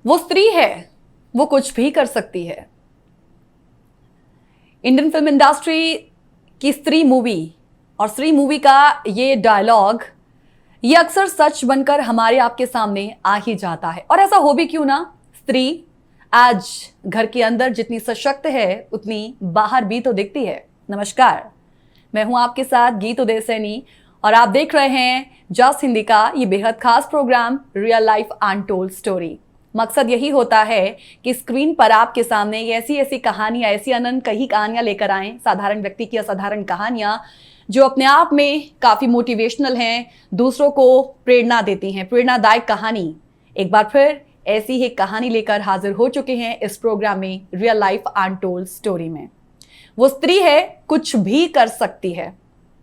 वो स्त्री है, वो कुछ भी कर सकती है। इंडियन फिल्म इंडस्ट्री की स्त्री मूवी और स्त्री मूवी का ये डायलॉग ये अक्सर सच बनकर हमारे आपके सामने आ ही जाता है। और ऐसा हो भी क्यों ना, स्त्री आज घर के अंदर जितनी सशक्त है उतनी बाहर भी तो दिखती है। नमस्कार, मैं हूं आपके साथ गीत उदय सैनी और आप देख रहे हैं जस्ट हिंदी का ये बेहद खास programme real life untold story. मकसद यही होता है कि स्क्रीन पर आपके सामने ऐसी ऐसी कहानियां, ऐसी अनंत कही कहानियां लेकर आएं, साधारण व्यक्ति की असाधारण कहानियां जो अपने आप में काफी मोटिवेशनल हैं, दूसरों को प्रेरणा देती हैं, प्रेरणादायक कहानी। एक बार फिर ऐसी ही कहानी लेकर हाजिर हो चुके हैं इस प्रोग्राम में रियल लाइफ अनटोल्ड स्टोरी में। वो स्त्री है, कुछ भी कर सकती है।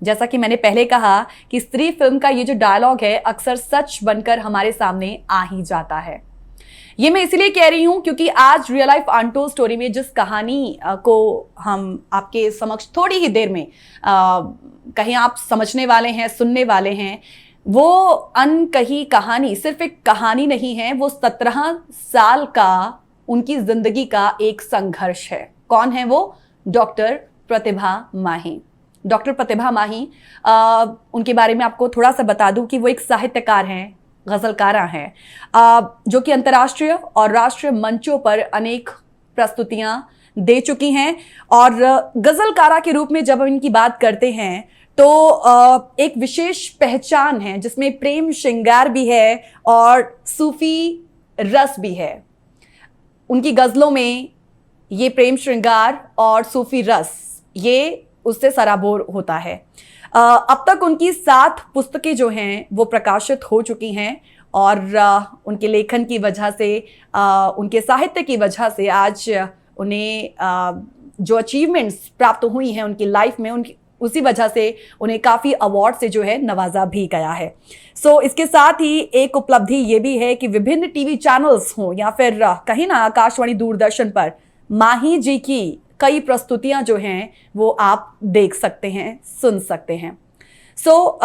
जैसा कि मैंने पहले कहा कि स्त्री फिल्म का ये जो डायलॉग है अक्सर सच बनकर हमारे सामने आ ही जाता है। ये मैं इसलिए कह रही हूं क्योंकि आज रियल लाइफ अनटोल्ड स्टोरी में जिस कहानी को हम आपके समक्ष थोड़ी ही देर में कहीं आप समझने वाले हैं, सुनने वाले हैं, वो अनकही कहानी सिर्फ एक कहानी नहीं है, वो 17 साल का उनकी जिंदगी का एक संघर्ष है। कौन है वो? डॉक्टर प्रतिभा माही। डॉक्टर प्रतिभा माही, उनके बारे में आपको थोड़ा सा बता दूं कि वो एक साहित्यकार हैं, गजलकारा हैं, जो कि अंतर्राष्ट्रीय और राष्ट्रीय मंचों पर अनेक प्रस्तुतियां दे चुकी हैं। और गजलकारा के रूप में जब हम इनकी बात करते हैं तो एक विशेष पहचान है जिसमें प्रेम श्रृंगार भी है और सूफी रस भी है। उनकी गजलों में ये प्रेम श्रृंगार और सूफी रस ये उससे सराबोर होता है। अब तक उनकी 7 पुस्तकें जो हैं वो प्रकाशित हो चुकी हैं और उनके लेखन की वजह से, उनके साहित्य की वजह से आज उन्हें जो अचीवमेंट्स प्राप्त हुई हैं उनकी लाइफ में, उनकी उसी वजह से उन्हें काफ़ी अवार्ड से जो है नवाजा भी गया है। सो इसके साथ ही एक उपलब्धि ये भी है कि विभिन्न टीवी चैनल्स हों या फिर कहीं ना आकाशवाणी दूरदर्शन पर माही जी की कई प्रस्तुतियां जो हैं वो आप देख सकते हैं, सुन सकते हैं। सो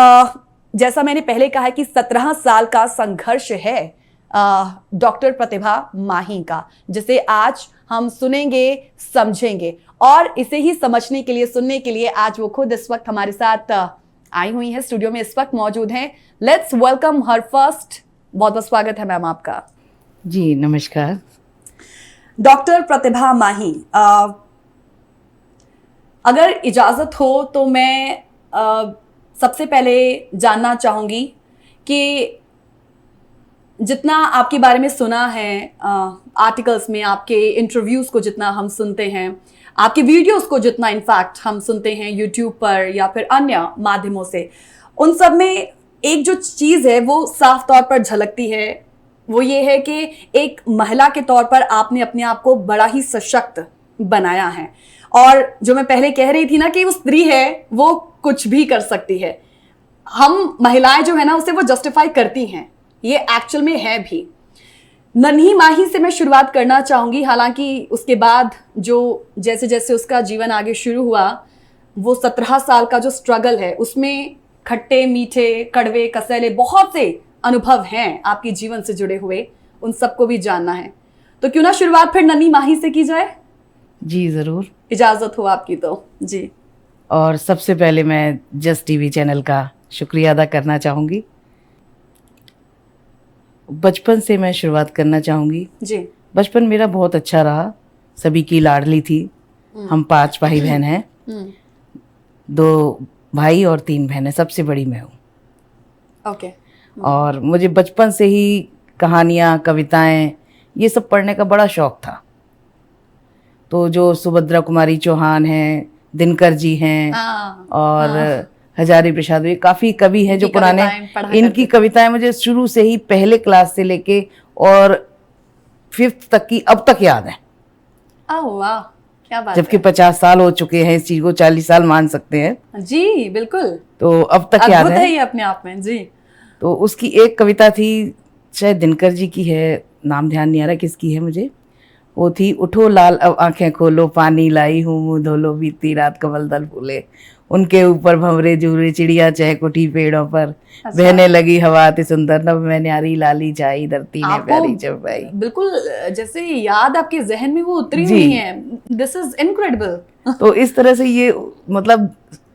जैसा मैंने पहले कहा कि 17 साल का संघर्ष है डॉक्टर प्रतिभा माही का, जिसे आज हम सुनेंगे, समझेंगे। और इसे ही समझने के लिए, सुनने के लिए आज वो खुद इस वक्त हमारे साथ आई हुई हैं, स्टूडियो में इस वक्त मौजूद हैं। Let's welcome her first. बहुत बहुत स्वागत है मैम आपका। जी नमस्कार। डॉक्टर प्रतिभा माही, अगर इजाज़त हो तो मैं सबसे पहले जानना चाहूँगी कि जितना आपके बारे में सुना है आर्टिकल्स में, आपके इंटरव्यूज़ को जितना हम सुनते हैं, आपके वीडियोस को जितना इनफैक्ट हम सुनते हैं यूट्यूब पर या फिर अन्य माध्यमों से, उन सब में एक जो चीज़ है वो साफ तौर पर झलकती है। वो ये है कि एक महिला के तौर पर आपने अपने आप को बड़ा ही सशक्त बनाया है। और जो मैं पहले कह रही थी ना कि वो स्त्री है, वो कुछ भी कर सकती है। हम महिलाएं जो है ना उसे वो जस्टिफाई करती हैं, ये एक्चुअल में है भी। नन्ही माही से मैं शुरुआत करना चाहूँगी, हालांकि उसके बाद जो जैसे जैसे उसका जीवन आगे शुरू हुआ, वो 17 साल का जो स्ट्रगल है उसमें खट्टे मीठे कड़वे कसैले बहुत से अनुभव हैं आपके जीवन से जुड़े हुए, उन सबको भी जानना है। तो क्यों ना शुरुआत फिर नन्ही माही से की जाए? जी ज़रूर, इजाज़त हो आपकी तो। जी। और सबसे पहले मैं जस्ट टीवी चैनल का शुक्रिया अदा करना चाहूँगी। बचपन से मैं शुरुआत करना चाहूँगी। जी। बचपन मेरा बहुत अच्छा रहा, सभी की लाडली थी। हम 5 भाई बहन हैं, 2 भाई और 3 बहनें, सबसे बड़ी मैं हूँ। ओके। और मुझे बचपन से ही कहानियाँ, कविताएं ये सब पढ़ने का बड़ा शौक था। तो जो सुभद्रा कुमारी चौहान हैं, दिनकर जी हैं और हजारी प्रसाद, ये काफ़ी कवि हैं जो पुराने, इनकी कविताएं मुझे शुरू से ही पहले क्लास से लेके और 5th तक की अब तक याद है। वाह, क्या बात जबकि है। 50 साल हो चुके हैं इस चीज़ को, 40 साल मान सकते हैं। जी बिल्कुल, तो अब तक याद है ये अपने आप में। जी। तो उसकी एक कविता थी, शायद दिनकर जी की है, नाम ध्यान नहीं आ रहा किसकी है मुझे। वो थी, उठो लाल अब आंखें खोलो, पानी लाई हूँ मुंह धोलो, बीती रात कमल दल फूले, उनके ऊपर भंवरे झूरे, चिड़िया चहक उठी पेड़ों पर, अच्छा। बहने लगी हवा अति सुंदर, नभ में न्यारी लाली छाई, धरती ने आपको प्यारी चौपाई। बिल्कुल जैसे याद आपके जहन में वो उतरी जी। हुई है। This is incredible. तो इस तरह से ये मतलब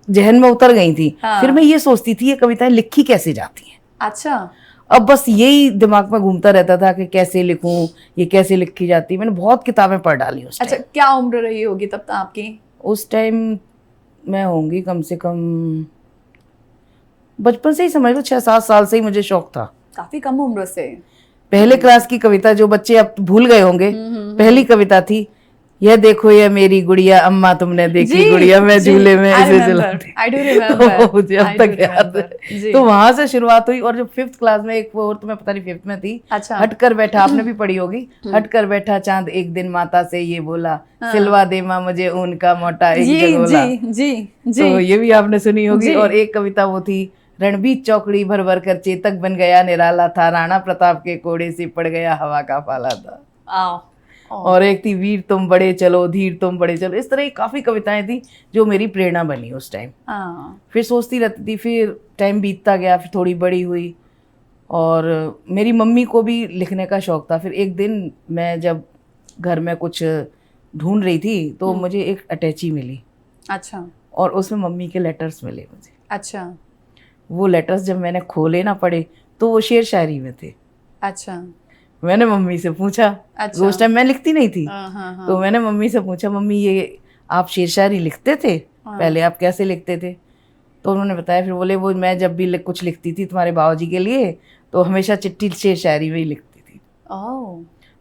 जहन में उतर गई थी। हाँ। फिर मैं ये सोचती थी ये कविताएं लिखी कैसे जाती हैं। अच्छा। अब बस यही दिमाग में घूमता रहता था कि कैसे लिखूं, ये कैसे लिखी जाती। मैंने बहुत किताबें पढ़ डाली उस अच्छा, टाइम। क्या उम्र रही होगी तब तक आपकी? उस टाइम मैं होंगी कम से कम, बचपन से ही समझ लो 6-7 साल से ही मुझे शौक था। काफी कम उम्र से। पहले क्लास की कविता, जो बच्चे अब भूल गए होंगे, पहली कविता थी, यह देखो ये मेरी गुड़िया, अम्मा तुमने देखी गुड़िया, मैं झूले में इसे चलाती। आई डू रिमेम्बर, तो मुझे अब तक याद है। तो वहां से शुरुआत हुई। और जब 5th क्लास में, एक वो और तुम्हें पता नहीं 5th में थी, अच्छा। हटकर बैठा, आपने भी पढ़ी होगी, हटकर बैठा चांद एक दिन माता से ये बोला, सिलवा दे माँ मुझे ऊन का मोटा एक जगोला। जी जी। तो ये भी आपने सुनी होगी। और एक कविता वो थी, रणबीर चौकड़ी भर भर कर चेतक बन गया निराला था, राणा प्रताप के कोड़े से पड़ गया हवा का पाला था। और एक थी, वीर तुम बड़े चलो, धीर तुम बड़े चलो। इस तरह की काफी कविताएं थी जो मेरी प्रेरणा बनी उस टाइम। फिर सोचती रहती थी, फिर टाइम बीतता गया, फिर थोड़ी बड़ी हुई और मेरी मम्मी को भी लिखने का शौक था। फिर एक दिन मैं जब घर में कुछ ढूंढ रही थी तो मुझे एक अटैची मिली। अच्छा। और उसमें मम्मी के लेटर्स मिले मुझे। अच्छा। वो लेटर्स जब मैंने खोले ना पढ़े तो वो शेर शायरी में थे। अच्छा। मैंने मम्मी से पूछा, अच्छा। उस टाइम मैं लिखती नहीं थी। हाँ। तो मैंने मम्मी से पूछा, मम्मी ये आप शेर शायरी लिखते थे? पहले आप कैसे लिखते थे? तो उन्होंने बताया। फिर बोले, वो मैं जब भी कुछ लिखती थी तुम्हारे बाबूजी के लिए तो हमेशा चिट्ठी शेर शायरी में ही लिखती थी।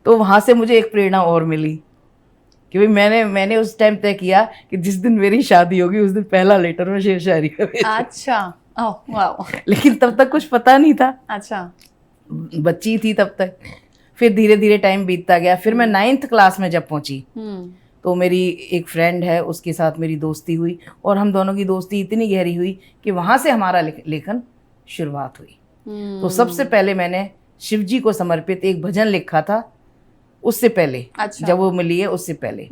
तो वहाँ से मुझे एक प्रेरणा और मिली कि भाई मैंने उस टाइम तय किया कि जिस दिन मेरी शादी होगी उस दिन पहला लेटर में शेर शायरी का भेजूंगा। अच्छा। वाह। लेकिन तब तक कुछ पता नहीं था। अच्छा। बच्ची थी तब तक। फिर धीरे धीरे टाइम बीतता गया। फिर मैं 9th क्लास में जब पहुंची तो मेरी एक फ्रेंड है, उसके साथ मेरी दोस्ती हुई और हम दोनों की दोस्ती इतनी गहरी हुई कि वहां से हमारा लेखन शुरुआत हुई। तो सबसे पहले मैंने शिव जी को समर्पित एक भजन लिखा था, उससे पहले। अच्छा। जब वो मिली है उससे पहले।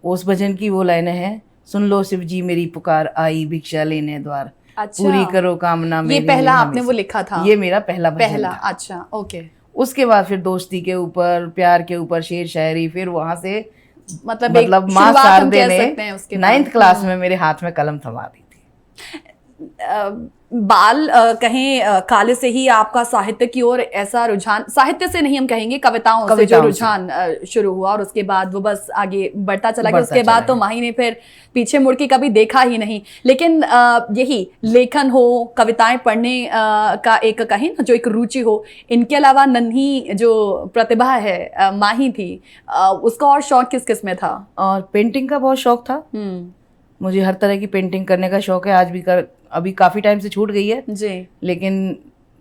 उस भजन की वो लाइनें हैं, सुन लो शिव जी मेरी पुकार, आई भिक्षा लेने द्वार, अच्छा। पूरी करो कामना मेरी। ये पहला आपने वो लिखा था? ये मेरा पहला भजन था। अच्छा, ओके। उसके बाद फिर दोस्ती के ऊपर, प्यार के ऊपर शेर शायरी। फिर वहां से मतलब माँ शारदे ने 9th क्लास में मेरे हाथ में कलम थमा दी थी। बाल कहें काले से ही आपका साहित्य की ओर ऐसा रुझान, साहित्य से नहीं हम कहेंगे, कविताओं से जो रुझान शुरू हुआ और उसके बाद वो बस आगे बढ़ता चला गया। उसके बाद तो माही ने फिर पीछे मुड़ के कभी देखा ही नहीं। लेकिन यही लेखन हो, कविताएं पढ़ने का एक कहें ना जो एक रुचि हो, इनके अलावा नन्ही जो प्रतिभा है माही थी, उसका और शौक किस किस में था? और पेंटिंग का बहुत शौक था। मुझे हर तरह की पेंटिंग करने का शौक है। आज भी अभी काफी टाइम से छूट गई है जी, लेकिन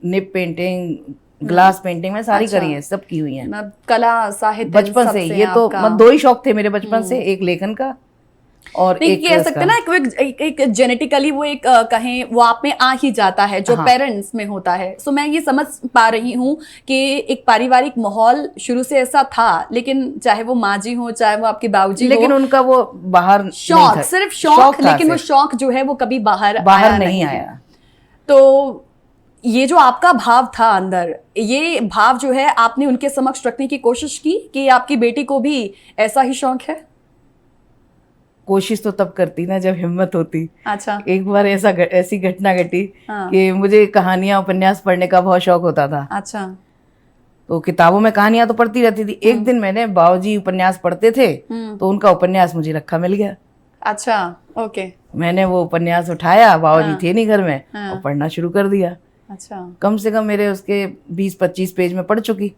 निप पेंटिंग, ग्लास पेंटिंग में सारी करी है, सब की हुई है। कला साहित्य बचपन से ये तो दो ही शौक थे मेरे बचपन से, एक लेखन का और एक कह सकते ना एक जेनेटिकली वो एक कहें वो आप में आ ही जाता है जो पेरेंट्स में होता है। सो मैं ये समझ पा रही हूँ कि एक पारिवारिक माहौल शुरू से ऐसा था, लेकिन चाहे वो माँ जी हो चाहे वो आपके बाबूजी, लेकिन उनका वो बाहर शौक, सिर्फ शौक, लेकिन वो शौक जो है वो कभी बाहर नहीं आया। तो ये जो आपका भाव था अंदर, ये भाव जो है आपने उनके समक्ष रखने की कोशिश की कि आपकी बेटी को भी ऐसा ही शौक है? कोशिश तो तब करती ना जब हिम्मत होती। अच्छा। एक बार ऐसी घटना घटी कि मुझे कहानियां, उपन्यास पढ़ने का बहुत शौक होता था। अच्छा। तो किताबों में कहानियां तो पढ़ती रहती थी। एक दिन मैंने, बाबूजी उपन्यास पढ़ते थे तो उनका उपन्यास मुझे रखा मिल गया। अच्छा, ओके। मैंने वो उपन्यास उठाया, बाबूजी थे नहीं घर में, और पढ़ना शुरू कर दिया। अच्छा। कम से कम मेरे उसके 20-25 पेज में पढ़ चुकी।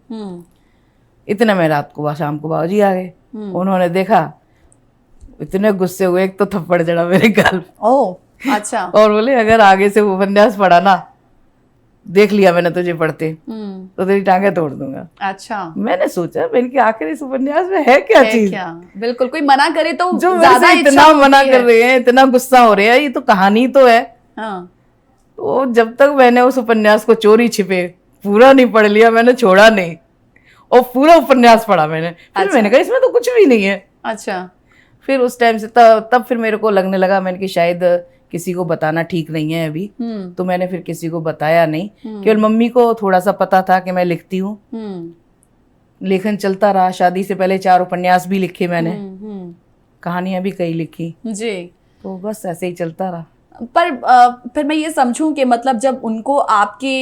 इतने में रात को शाम को बाबूजी आ गए। उन्होंने देखा, इतने गुस्से हुए, एक तो थप्पड़ चढ़ा मेरे गाल। ओह, अच्छा। और बोले, अगर आगे से उपन्यास पढ़ा ना, देख लिया मैंने तुझे पढ़ते, तो तेरी टांगे तोड़ दूंगा। अच्छा। मैंने सोचा, मैंने कि आखिर इस उपन्यास में है क्या चीज? बिल्कुल, कोई मना करे तो जो ज्यादा इतना मना कर रहे हैं, इतना गुस्सा हो रहे हैं, ये तो कहानी तो है। तो जब तक मैंने उस उपन्यास को चोरी छिपे पूरा नहीं पढ़ लिया, मैंने छोड़ा नहीं। और पूरा उपन्यास पढ़ा मैंने। फिर मैंने कहा इसमें तो कुछ भी नहीं है। अच्छा। फिर उस टाइम से तब फिर मेरे को लगने लगा, मैंने कि शायद किसी को बताना ठीक नहीं है अभी, तो मैंने फिर किसी को बताया नहीं। केवल मम्मी को थोड़ा सा पता था कि मैं लिखती हूँ। लेखन चलता रहा। शादी से पहले 4 उपन्यास भी लिखे मैंने, कहानियां भी कई लिखी जी। तो बस ऐसे ही चलता रहा। पर फिर मैं ये समझूं कि मतलब जब उनको आपके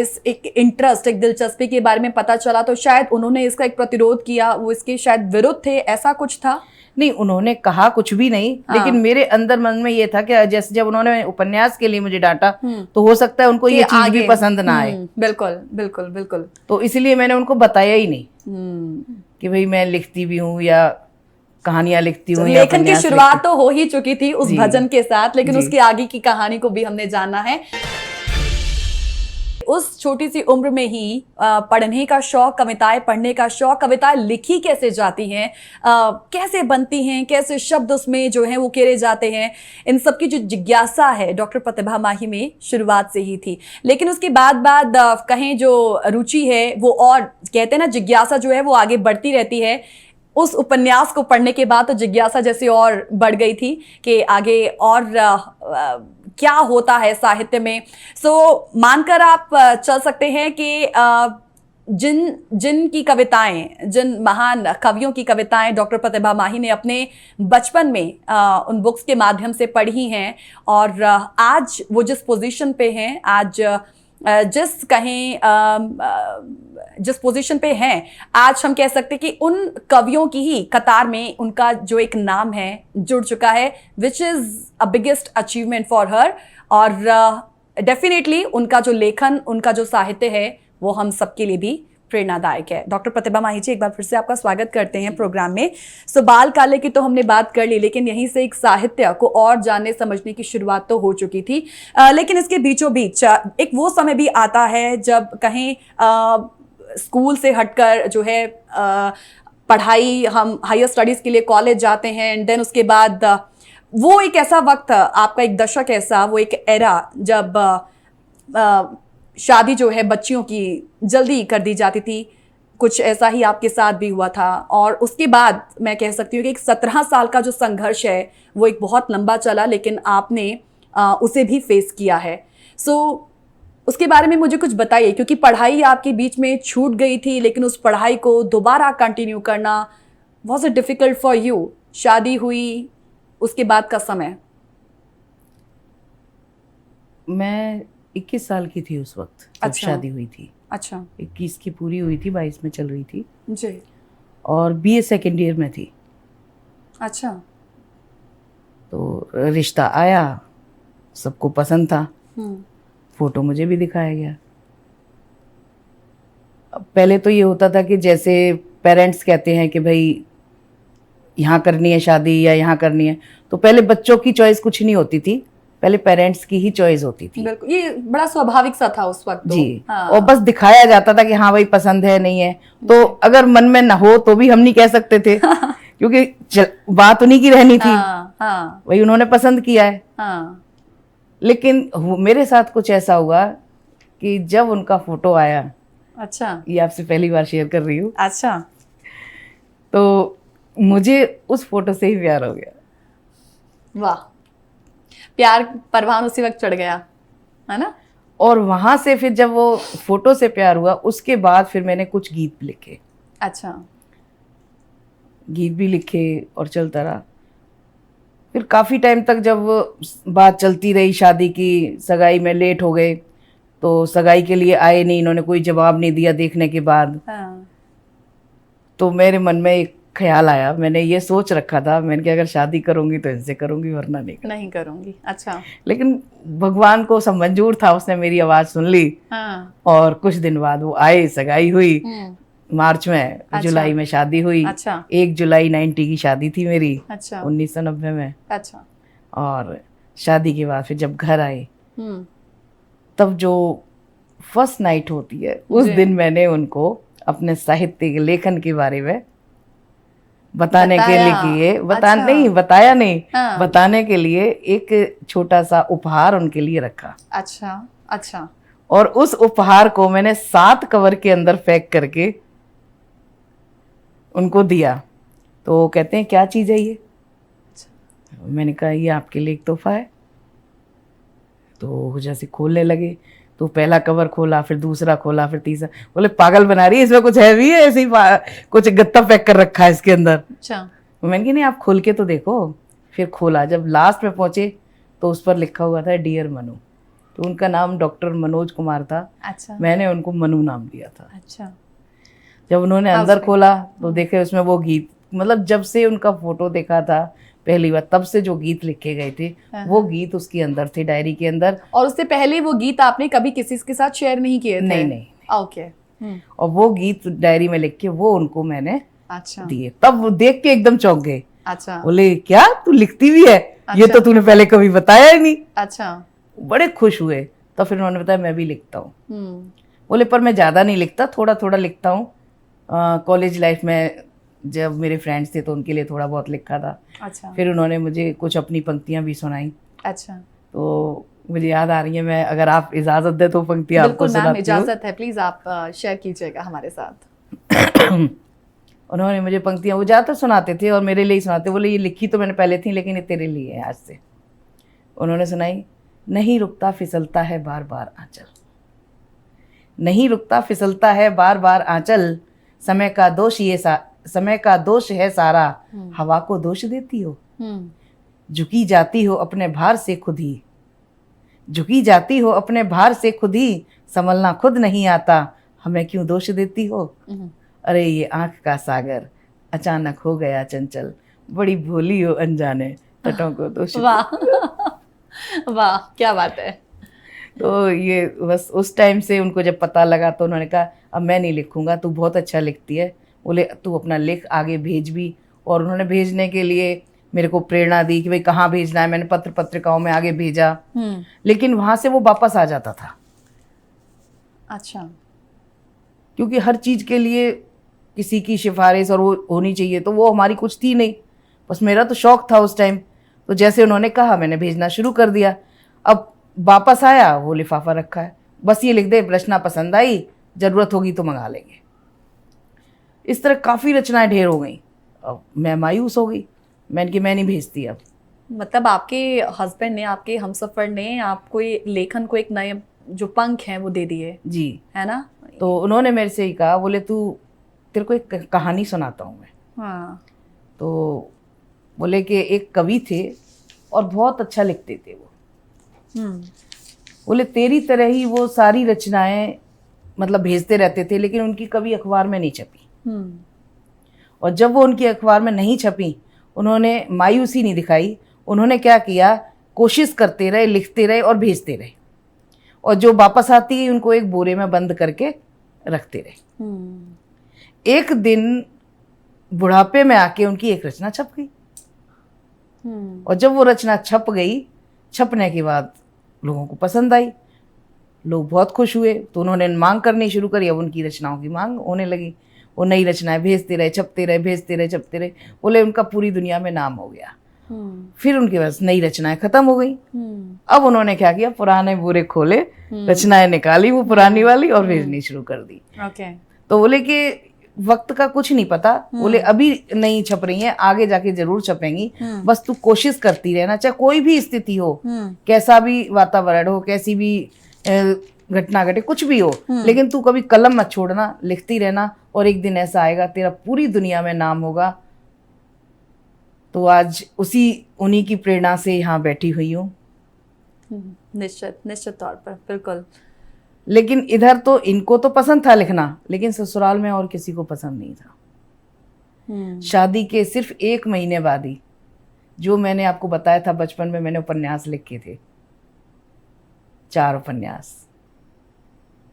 इस एक इंटरेस्ट, एक दिलचस्पी के बारे में पता चला तो शायद उन्होंने इसका एक प्रतिरोध किया, वो इसके शायद विरुद्ध थे, ऐसा कुछ था? नहीं, उन्होंने कहा कुछ भी नहीं। लेकिन मेरे अंदर मन में ये था कि जैसे जब उन्होंने उपन्यास के लिए मुझे डांटा तो हो सकता है उनको ये चीज भी पसंद ना आए। बिल्कुल बिल्कुल बिल्कुल। तो इसलिए मैंने उनको बताया ही नहीं कि भाई मैं लिखती भी हूँ या कहानियां लिखती हूँ। लेखन की शुरुआत तो हो ही चुकी थी उस भजन के साथ, लेकिन उसकी आगे की कहानी को भी हमने जानना है। उस छोटी सी उम्र में ही पढ़ने का शौक, कविताएं पढ़ने का शौक, कविताएं लिखी कैसे जाती हैं, कैसे बनती हैं, कैसे शब्द उसमें जो हैं वो केरे जाते हैं, इन सब की जो जिज्ञासा है डॉक्टर प्रतिभा माही में शुरुआत से ही थी। लेकिन उसके बाद कहें जो रुचि है वो, और कहते हैं ना जिज्ञासा जो है वो आगे बढ़ती रहती है। उस उपन्यास को पढ़ने के बाद तो जिज्ञासा जैसे और बढ़ गई थी कि आगे और क्या होता है साहित्य में। मानकर आप चल सकते हैं कि जिन की कविताएं, जिन महान कवियों की कविताएं डॉक्टर प्रतिभा माही ने अपने बचपन में उन बुक्स के माध्यम से पढ़ी हैं, और आज वो जिस पोजीशन पे हैं, आज जिस पोजीशन पे हैं, आज हम कह सकते हैं कि उन कवियों की ही कतार में उनका जो एक नाम है जुड़ चुका है, which is a biggest achievement for her. और डेफिनेटली उनका जो लेखन, उनका जो साहित्य है वो हम सबके लिए भी प्रेरणादायक है। डॉक्टर प्रतिभा माही जी, एक बार फिर से आपका स्वागत करते हैं प्रोग्राम में। बाल काले की तो हमने बात कर ली, लेकिन यहीं से एक साहित्य को और जानने समझने की शुरुआत तो हो चुकी थी। लेकिन इसके बीचों बीच एक वो समय भी आता है जब कहीं स्कूल से हटकर जो है पढ़ाई, हम हायर स्टडीज के लिए कॉलेज जाते हैं, एंड देन उसके बाद वो एक ऐसा वक्त, आपका एक दशक ऐसा, वो एक एरा जब शादी जो है बच्चियों की जल्दी कर दी जाती थी। कुछ ऐसा ही आपके साथ भी हुआ था, और उसके बाद मैं कह सकती हूँ कि एक 17 साल का जो संघर्ष है वो एक बहुत लंबा चला, लेकिन आपने उसे भी फेस किया है। उसके बारे में मुझे कुछ बताइए, क्योंकि पढ़ाई आपके बीच में छूट गई थी, लेकिन उस पढ़ाई को दोबारा कंटिन्यू करना was it difficult for you? शादी हुई, उसके बाद का समय? मैं 21 साल की थी उस वक्त जब शादी हुई थी। अच्छा। 21 की पूरी हुई थी, 22 में चल रही थी जी। और BA सेकेंड ईयर में थी। अच्छा। तो रिश्ता आया, सबको पसंद था, फोटो मुझे भी दिखाया गया। पहले तो ये होता था कि जैसे पेरेंट्स कहते हैं कि भाई यहाँ करनी है शादी या यहाँ करनी है, तो पहले बच्चों की चॉइस कुछ नहीं होती थी, पहले पेरेंट्स की ही चॉइस होती थी। बिल्कुल, ये बड़ा स्वाभाविक सा था उस वक्त तो। जी। हाँ। और बस दिखाया जाता था कि हाँ भाई पसंद है नहीं है, तो अगर मन में ना हो तो भी हम नहीं कह सकते थे क्योंकि बात उन्हीं की रहनी थी। हाँ। वही उन्होंने पसंद किया है। हाँ। लेकिन मेरे साथ कुछ ऐसा हुआ कि जब उनका फोटो आया, अच्छा, ये आपसे पहली बार शेयर कर रही हूँ। अच्छा। तो मुझे उस फोटो से ही प्यार हो गया। वाह, प्यार परवान उसी वक्त चढ़ गया, है ना? और वहां से फिर जब वो फोटो से प्यार हुआ, उसके बाद फिर मैंने कुछ गीत लिखे। अच्छा। गीत भी लिखे और चलता रहा। फिर काफ़ी टाइम तक जब बात चलती रही शादी की, सगाई में लेट हो गए, तो सगाई के लिए आए नहीं, इन्होंने कोई जवाब नहीं दिया देखने के बाद। हाँ। तो मेरे मन में एक ख्याल आया, मैंने ये सोच रखा था, मैंने कहा अगर शादी करूंगी तो इनसे करूंगी, वरना नहीं करूंगी। अच्छा। लेकिन भगवान को सब मंजूर था, उसने मेरी आवाज़ सुन ली। हाँ। और कुछ दिन बाद वो आए, सगाई हुई मार्च में। अच्छा। जुलाई में शादी हुई। अच्छा। 1 जुलाई 90 की शादी थी मेरी। अच्छा। 1990 में। अच्छा। और शादी के बाद फिर जब घर आए, तब जो फर्स्ट नाइट होती है, उस दिन मैंने उनको अपने साहित्य के लेखन के बारे में बताने के लिए बताया नहीं। हाँ। बताने के लिए एक छोटा सा उपहार उनके लिए रखा। अच्छा। अच्छा। और उस उपहार को मैंने 7 कवर के अंदर पैक करके उनको दिया। तो वो कहते हैं क्या चीज़ है ये? मैंने कहा ये आपके लिए एक तोहफा है। तो वो जैसे खोलने लगे, तो पहला कवर खोला, फिर दूसरा खोला, फिर तीसरा। बोले पागल बना रही है, इसमें कुछ है भी है? ऐसे ही कुछ गत्ता पैक कर रखा है इसके अंदर। अच्छा। मैंने कहा नहीं, आप खोल के तो देखो। फिर खोला, जब लास्ट में पहुंचे तो उस पर लिखा हुआ था डियर मनु। तो उनका नाम डॉक्टर मनोज कुमार था। अच्छा। मैंने उनको मनु नाम दिया था। अच्छा। जब उन्होंने अंदर खोला तो देखे उसमें वो गीत, मतलब जब से उनका फोटो देखा था पहली बार, तब से जो गीत लिखे गए थे वो गीत उसके अंदर थे, डायरी के अंदर। और उससे पहले वो गीत आपने कभी किसी के साथ शेयर नहीं किए थे? नहीं नहीं। ओके। और वो गीत डायरी में लिख के वो उनको मैंने अच्छा दिए। तब वो देख के एकदम चौंक गए। अच्छा। बोले क्या तू लिखती भी है? ये तो तूने पहले कभी बताया ही नहीं। अच्छा। बड़े खुश हुए। तो फिर उन्होंने बताया मैं भी लिखता हूँ। बोले पर मैं ज़्यादा नहीं लिखता, थोड़ा थोड़ा लिखता हूँ। कॉलेज लाइफ में जब मेरे फ्रेंड्स थे तो उनके लिए थोड़ा बहुत लिखा था। अच्छा। फिर उन्होंने मुझे कुछ अपनी पंक्तियाँ भी सुनाई। अच्छा। तो मुझे याद आ रही है, मैं अगर आप इजाज़त दे तो पंक्तियाँ आपको बिल्कुल मैम, सुनाती हूँ। इजाजत है, प्लीज आप शेयर कीजिएगा हमारे साथ। उन्होंने मुझे पंक्तियाँ, वो ज़्यादातर सुनाते थे और मेरे लिए ही सुनाते। बोले ये लिखी तो मैंने पहले थी, लेकिन ये तेरे लिए है आज से। उन्होंने सुनाई, नहीं रुकता फिसलता है बार बार आंचल, नहीं रुकता फिसलता है बार बार आंचल, समय का दोष समय का दोष है सारा, हवा को दोष देती हो, झुकी जाती हो अपने भार से खुद ही, झुकी जाती हो अपने भार से खुद ही, संभलना खुद नहीं आता, हमें क्यों दोष देती हो। अरे ये आंख का सागर अचानक हो गया चंचल, बड़ी भोली हो अनजाने, तटों को दोष। वाह वाह, क्या बात है। तो ये बस उस टाइम से उनको जब पता लगा तो उन्होंने कहा अब मैं नहीं लिखूंगा, तू बहुत अच्छा लिखती है। बोले तू अपना लिख, आगे भेज भी। और उन्होंने भेजने के लिए मेरे को प्रेरणा दी कि भाई कहाँ भेजना है। मैंने पत्र पत्रिकाओं में आगे भेजा, लेकिन वहाँ से वो वापस आ जाता था। अच्छा। क्योंकि हर चीज़ के लिए किसी की सिफारिश और वो होनी चाहिए, तो वो हमारी कुछ थी नहीं। बस मेरा तो शौक था उस टाइम। तो जैसे उन्होंने कहा मैंने भेजना शुरू कर दिया। अब वापस आया, वो लिफाफा रखा है, बस ये लिख दे रचना पसंद आई, ज़रूरत होगी तो मंगा लेंगे। इस तरह काफ़ी रचनाएं ढेर हो गई। अब मैं मायूस हो गई, मैंने कि मैं नहीं भेजती अब। मतलब आपके हस्बैंड ने, आपके हमसफर ने आपको ये लेखन को एक नए जो पंख हैं वो दे दिए जी, है ना। तो उन्होंने मेरे से ही कहा, बोले तू तेरे को एक कहानी सुनाता हूँ मैं। हाँ। तो बोले कि एक कवि थे और बहुत अच्छा लिखते थे वो। बोले तेरी तरह ही वो सारी रचनाएं मतलब भेजते रहते थे, लेकिन उनकी कभी अखबार में नहीं छपी। और जब वो उनकी अखबार में नहीं छपी, उन्होंने मायूसी नहीं दिखाई। उन्होंने क्या किया, कोशिश करते रहे, लिखते रहे और भेजते रहे। और जो वापस आती है उनको एक बोरे में बंद करके रखते रहे। एक दिन बुढ़ापे में आके उनकी एक रचना छप गई। और जब वो रचना छप गई, छपने के बाद लोगों को पसंद आई, लोग बहुत खुश हुए। तो उन्होंने मांग करनी शुरू करी। अब उनकी रचनाओं की मांग होने लगी। वो नई रचनाएं भेजते रहे, छपते रहे, भेजते रहे, छपते रहे। बोले उनका पूरी दुनिया में नाम हो गया। फिर उनके पास नई रचनाएं खत्म हो गई। अब उन्होंने क्या किया, पुराने बोरे खोले, रचनाएं निकाली वो पुरानी वाली और भेजनी शुरू कर दी। तो बोले कि वक्त का कुछ नहीं पता। बोले अभी नहीं छप रही हैं, आगे जाके जरूर छपेंगी, बस तू कोशिश करती रहना, चाहे कोई भी स्थिति हो, कैसा भी वातावरण हो, कैसी भी घटना घटे, कुछ भी हो, लेकिन तू कभी कलम मत छोड़ना, लिखती रहना, और एक दिन ऐसा आएगा तेरा पूरी दुनिया में नाम होगा। तो आज उन्हीं की प्रेरणा से यहाँ बैठी हुई हूँ। निश्चित तौर पर, बिल्कुल। लेकिन इधर तो इनको तो पसंद था लिखना, लेकिन ससुराल में और किसी को पसंद नहीं था। शादी के सिर्फ 1 महीने बाद ही, जो मैंने आपको बताया था बचपन में मैंने उपन्यास लिखे थे, 4 उपन्यास,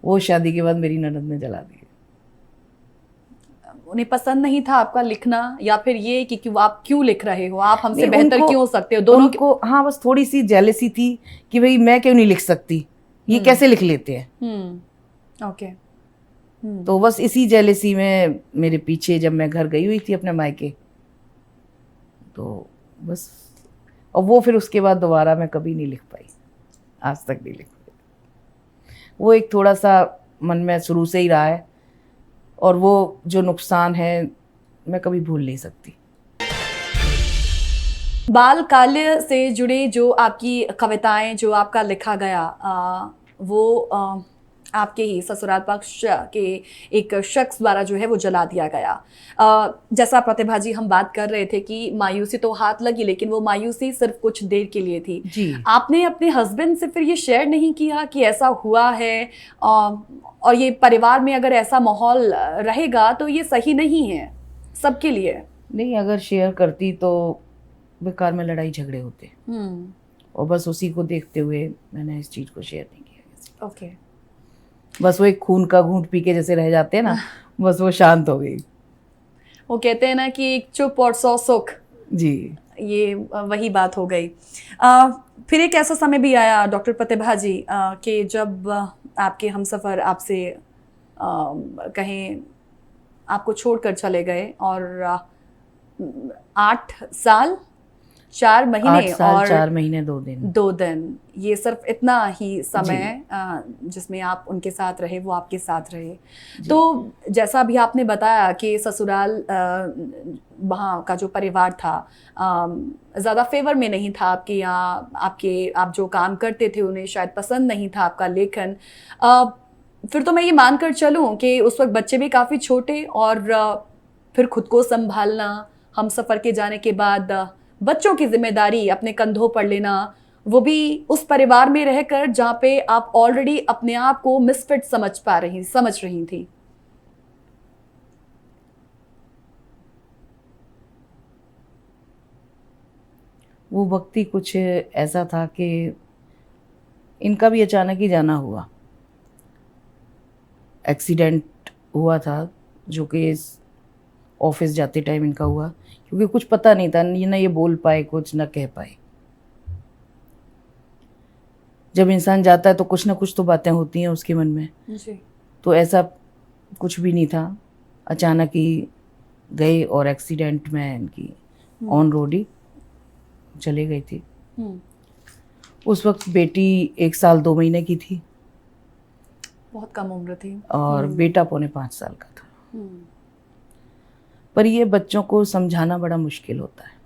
वो शादी के बाद मेरी ननद ने जला दिए। उन्हें पसंद नहीं था आपका लिखना, या फिर ये कि आप क्यों लिख रहे हो, आप हमसे बेहतर क्यों हो सकते हो, दोनों को? हाँ, बस थोड़ी सी जेलसी थी कि भाई मैं क्यों नहीं लिख सकती, ये कैसे लिख लेते हैं। ओके। तो बस इसी जेलसी में मेरे पीछे जब मैं घर गई हुई थी अपने मायके, तो बस, और वो फिर उसके बाद दोबारा मैं कभी नहीं लिख पाई, आज तक नहीं लिख पाई। वो एक थोड़ा सा मन में शुरू से ही रहा है, और वो जो नुकसान है मैं कभी भूल नहीं सकती। बाल काल्य से जुड़े जो आपकी कविताएं, जो आपका लिखा गया, वो आपके ही ससुराल पक्ष के एक शख्स द्वारा जो है वो जला दिया गया। जैसा प्रतिभा जी हम बात कर रहे थे कि मायूसी तो हाथ लगी, लेकिन वो मायूसी सिर्फ कुछ देर के लिए थी जी। आपने अपने हस्बैंड से फिर ये शेयर नहीं किया कि ऐसा हुआ है, और ये परिवार में अगर ऐसा माहौल रहेगा तो ये सही नहीं है सबके लिए? नहीं, अगर शेयर करती तो बेकार में लड़ाई झगड़े होते, और बस उसी को देखते हुए मैंने इस चीज़ को शेयर नहीं किया किसी को। ओके। बस वो एक खून का घूंट पी के जैसे रह जाते हैं ना, बस वो शांत हो गई। वो कहते हैं ना कि एक चुप और 100 सुख। जी। ये वही बात हो गई। फिर एक ऐसा समय भी आया डॉक्टर प्रतिभा जी कि जब आपके हमसफ़र आपसे कहें आपको छोड़कर चले गए, और 8 साल 4 महीने 8 साल और 4 महीने 2 दिन, ये सिर्फ इतना ही समय है जिसमें आप उनके साथ रहे, वो आपके साथ रहे। तो जैसा भी आपने बताया कि ससुराल वहाँ का जो परिवार था ज़्यादा फेवर में नहीं था आपके यहाँ, आप जो काम करते थे उन्हें शायद पसंद नहीं था आपका लेखन। फिर तो मैं ये मानकर चलूँ कि उस वक्त बच्चे भी काफ़ी छोटे, और फिर खुद को संभालना, हम सफ़र के जाने के बाद बच्चों की जिम्मेदारी अपने कंधों पर लेना, वो भी उस परिवार में रहकर जहाँ पे आप ऑलरेडी अपने आप को मिसफिट समझ रही थी। वो वक्त ही कुछ ऐसा था कि इनका भी अचानक ही जाना हुआ। एक्सीडेंट हुआ था जो कि ऑफिस जाते टाइम इनका हुआ, क्योंकि कुछ पता नहीं था, ना ये बोल पाए कुछ, ना कह पाए। जब इंसान जाता है तो कुछ ना कुछ तो बातें होती हैं उसके मन में जी। तो ऐसा कुछ भी नहीं था, अचानक ही गए और एक्सीडेंट में इनकी ऑन रोड ही चले गई थी। उस वक्त बेटी 1 साल 2 महीने की थी, बहुत कम उम्र थी, और बेटा 4.5 साल का था। पर ये बच्चों को समझाना बड़ा मुश्किल होता है।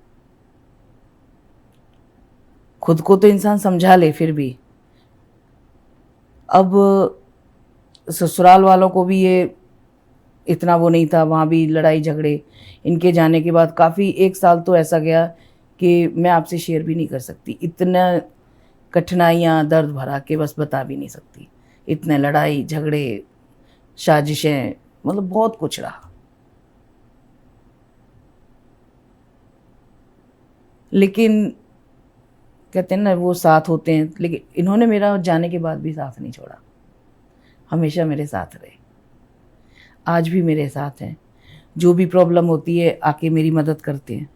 खुद को तो इंसान समझा ले, फिर भी अब ससुराल वालों को भी ये इतना वो नहीं था, वहाँ भी लड़ाई झगड़े। इनके जाने के बाद काफ़ी 1 साल तो ऐसा गया कि मैं आपसे शेयर भी नहीं कर सकती, इतना कठिनाइयाँ, दर्द भरा के बस बता भी नहीं सकती। इतने लड़ाई झगड़े, साजिशें, मतलब बहुत कुछ रहा। लेकिन कहते हैं ना वो साथ होते हैं, लेकिन इन्होंने मेरा जाने के बाद भी साथ नहीं छोड़ा, हमेशा मेरे साथ रहे, आज भी मेरे साथ हैं। जो भी प्रॉब्लम होती है आके मेरी मदद करते हैं।